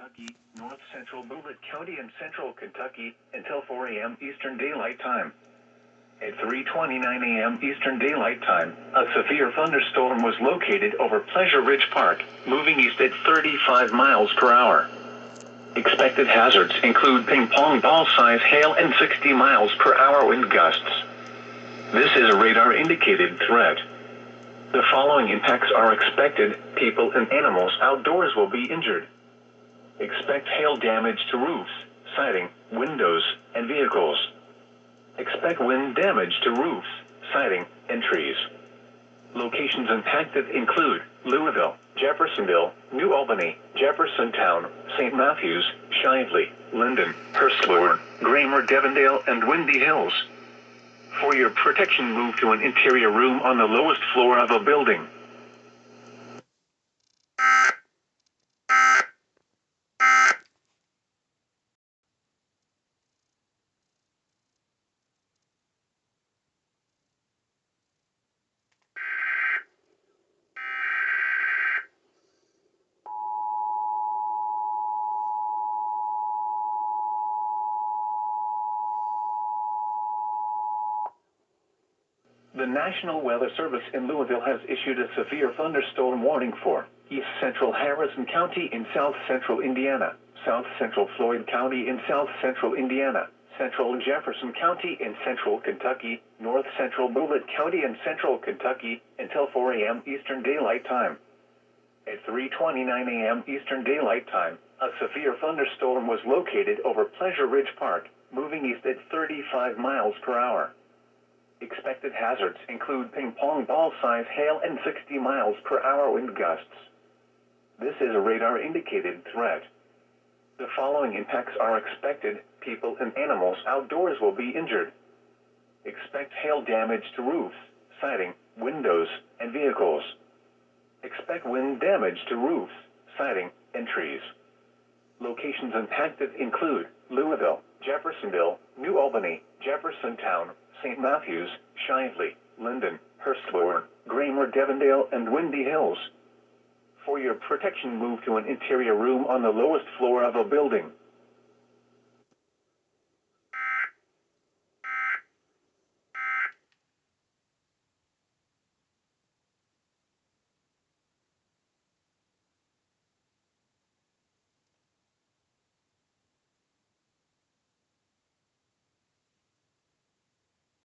Kentucky, north central Bullitt County and central Kentucky, until 4 a.m. Eastern Daylight Time. At 3:29 a.m. Eastern Daylight Time, a severe thunderstorm was located over Pleasure Ridge Park, moving east at 35 miles per hour. Expected hazards include ping-pong ball-size hail and 60 miles per hour wind gusts. This is a radar-indicated threat. The following impacts are expected: people and animals outdoors will be injured. Expect hail damage to roofs, siding, windows, and vehicles. Expect wind damage to roofs, siding, and trees. Locations impacted include Louisville, Jeffersonville, New Albany, Jeffersontown, St. Matthews, Shively, Linden, Hurstbourne, Gramer, Devondale, and Windy Hills. For your protection, move to an interior room on the lowest floor of a building. The National Weather Service in Louisville has issued a severe thunderstorm warning for East Central Harrison County in South Central Indiana, South Central Floyd County in South Central Indiana, Central Jefferson County in Central Kentucky, North Central Bullitt County in Central Kentucky, until 4 a.m. Eastern Daylight Time. At 3:29 a.m. Eastern Daylight Time, a severe thunderstorm was located over Pleasure Ridge Park, moving east at 35 miles per hour. Expected hazards include ping-pong ball-size hail and 60 miles per hour wind gusts. This is a radar-indicated threat. The following impacts are expected: people and animals outdoors will be injured. Expect hail damage to roofs, siding, windows, and vehicles. Expect wind damage to roofs, siding, and trees. Locations impacted include Louisville, Jeffersonville, New Albany, Jeffersontown, St. Matthews, Shively, Linden, Hurstbourne, Gramer, Devondale, and Windy Hills. For your protection, move to an interior room on the lowest floor of a building.